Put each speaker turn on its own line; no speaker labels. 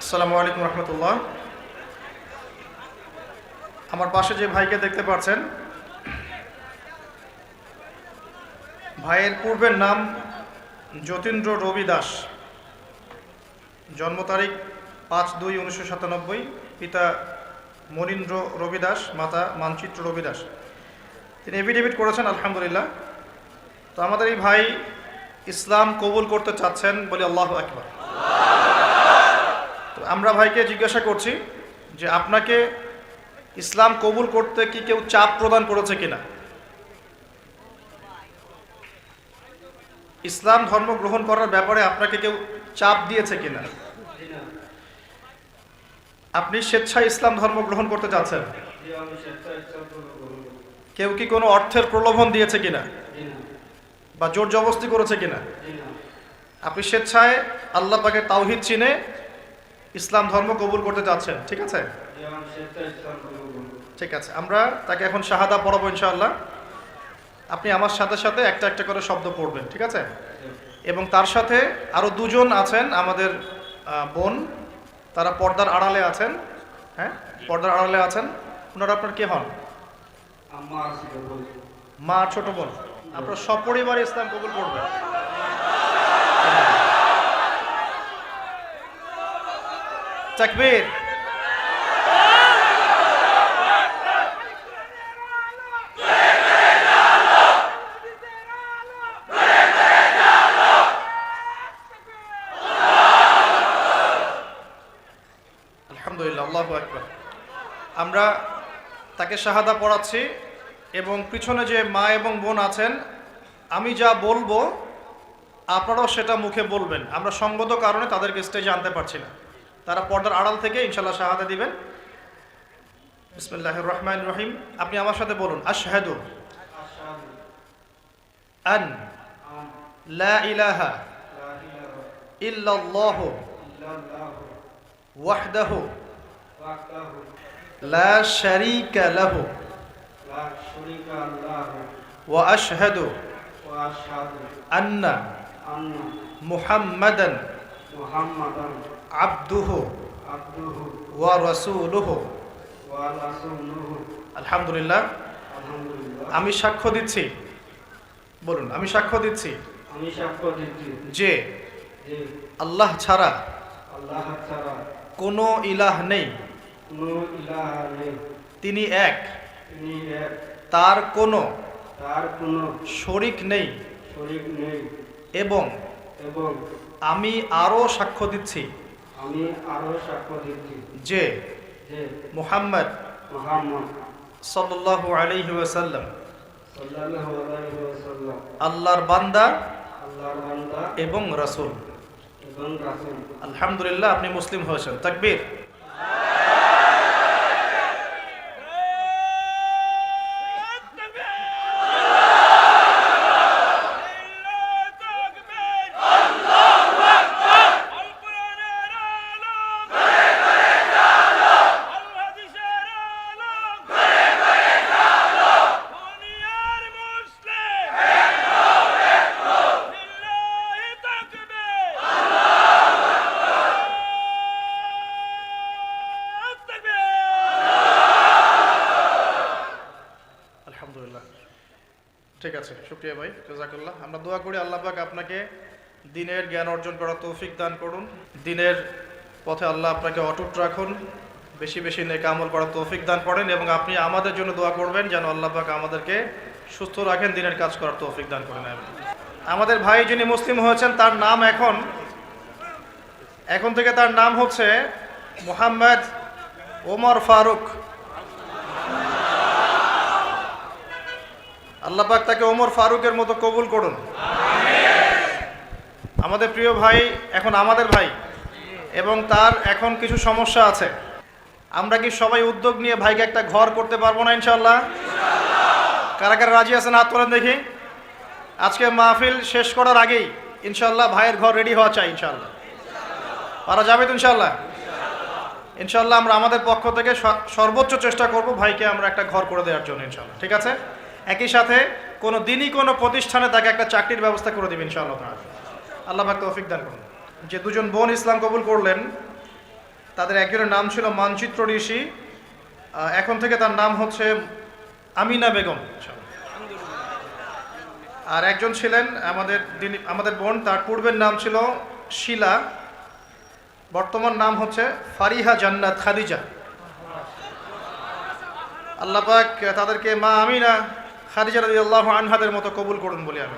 আসসালামু আলাইকুম রহমতুল্লাহ। আমার পাশে যে ভাইকে দেখতে পাচ্ছেন, ভাইয়ের পূর্বের নাম যতীন্দ্র রবি দাস, জন্ম তারিখ 5/2/1997, পিতা মনীন্দ্র রবি দাস, মাতা মানচিত্র রবি দাস। তিনি এফিডেভিট করেছেন আলহামদুলিল্লাহ। তো আমাদের এই ভাই ইসলাম কবুল করতে চাচ্ছেন বলে আল্লাহু আকবার। তো আমরা ভাইকে জিজ্ঞাসা করছি যে আপনাকে ইসলাম কবুল করতে কি কেউ চাপ প্রদান করেছে কিনা, ইসলাম ধর্ম গ্রহণ করার ব্যাপারে আপনাকে কেউ চাপ দিয়েছে কিনা, আপনি স্বেচ্ছায় ইসলাম ধর্ম গ্রহণ করতে চাচ্ছেন, কেউ কি কোনো অর্থের প্রলোভন দিয়েছে কিনা বা জোর জবরদস্তি করেছে কিনা, আপনি স্বেচ্ছায় আল্লাহ পাকের তাওহীদ চিনে ইসলাম ধর্ম কবুল করতে যাচ্ছেন, ঠিক আছে? ঠিক আছে, আমরা তাকে এখন শাহাদা পড়াবো ইনশাআল্লাহ। আপনি আমার সাথে সাথে একটা একটা করে শব্দ পড়বেন, ঠিক আছে? এবং তার সাথে আরো দুজন আছেন আমাদের বোন, তারা পর্দার আড়ালে আছেন। হ্যাঁ, পর্দার আড়ালে আছেন। ওনারা আপনার কে হন? মা, ছোট বোন। আপনারা সপরিবারে ইসলাম কবুল করবেন। তাকবীর। আলহামদুলিল্লাহ, আল্লাহু আকবার। আমরা তাকে শাহাদা পড়াচ্ছি এবং পিছনে যে মা এবং বোন আছেন, আমি যা বলবো আপনারাও সেটা মুখে বলবেন। আমরা সঙ্গত কারণে তাদেরকে স্টেজে আনতে পারছি না, তারা পর্দার আড়াল থেকে ইনশাআল্লাহ শাহাদা দিবেন। বিসমিল্লাহির রহমানির রহিম। আপনি আমার সাথে বলুন, আশহাদু আন লা ইলাহা ইল্লাল্লাহু ওয়াহদাহু লা শারীকা লাহু ওয়া আশহাদু আন্না মুহাম্মাদান আবদুহু ওয়া রাসূলুহু। আলহামদুলিল্লাহ। আমি সাক্ষ্য দিচ্ছি, বলুন, আমি সাক্ষ্য দিচ্ছি যে আল্লাহ ছাড়া কোনো ইলাহ নেই, তিনি এক, তার কোনো শরীক নেই, এবং আমি আরো সাক্ষ্য দিচ্ছি যে মুহাম্মদ সাল্লাল্লাহু আলাইহি ওয়াসাল্লাম আল্লাহর বান্দা এবং রাসূল। আলহামদুলিল্লাহ, আপনি মুসলিম হয়েছেন। তাকবীর। ঠিক আছে, শুকরিয়া ভাই, জাযাকাল্লাহ। আমরা দোয়া করি আল্লাহ পাক আপনাকে দ্বীনের জ্ঞান অর্জন করার তৌফিক দান করুন, দ্বীনের পথে আল্লাহ আপনাকে অটুট রাখুন, বেশি বেশি নেক আমল করার তৌফিক দান করেন, এবং আপনি আমাদের জন্য দোয়া করবেন যেন আল্লাহ পাক আমাদেরকে সুস্থ রাখেন, দ্বীনের কাজ করার তৌফিক দান করেন। আমাদের ভাই যিনি মুসলিম হয়েছেন, তার নাম এখন থেকে তার নাম হচ্ছে মুহাম্মদ ওমর ফারুক। আল্লাহ পাক তাকে ওমর ফারুকের মতো কবুল করুন। আমাদের প্রিয় ভাই এখন আমাদের ভাই, এবং তার এখন কিছু সমস্যা আছে। আমরা কি সবাই উদ্যোগ নিয়ে ভাইকে একটা ঘর করতে পারবো না ইনশাআল্লাহ? কারা কারা রাজি আছেন হাত তোলেন দেখি। আজকে মাহফিল শেষ করার আগেই ইনশাআল্লাহ ভাইয়ের ঘর রেডি হওয়া চাই। ইনশাআল্লাহ পারা যাবে তো? ইনশাআল্লাহ ইনশাআল্লাহ আমরা আমাদের পক্ষ থেকে সর্বোচ্চ চেষ্টা করব ভাইকে আমরা একটা ঘর করে দেওয়ার জন্য ইনশাআল্লাহ, ঠিক আছে? একই সাথে কোনো দিনই কোনো প্রতিষ্ঠানে তাকে একটা চাকরির ব্যবস্থা করে দেবেন ইনশাআল্লাহ। আল্লাহ পাক তৌফিক দান করুন। যে দুজন বোন ইসলাম কবুল করলেন, তাদের একজনের নাম ছিল মানচিত্র ঋষি, এখন থেকে তার নাম হচ্ছে আমিনা বেগম। আর একজন ছিলেন আমাদের বোন, তার পূর্বের নাম ছিল শিলা, বর্তমান নাম হচ্ছে ফারিহা জান্নাত খাদিজা। আল্লাহ পাক তাদেরকে মা আমিনা খাদিজা রাদিয়াল্লাহু আনহাদের মতো কবুল করুন বলি আমি।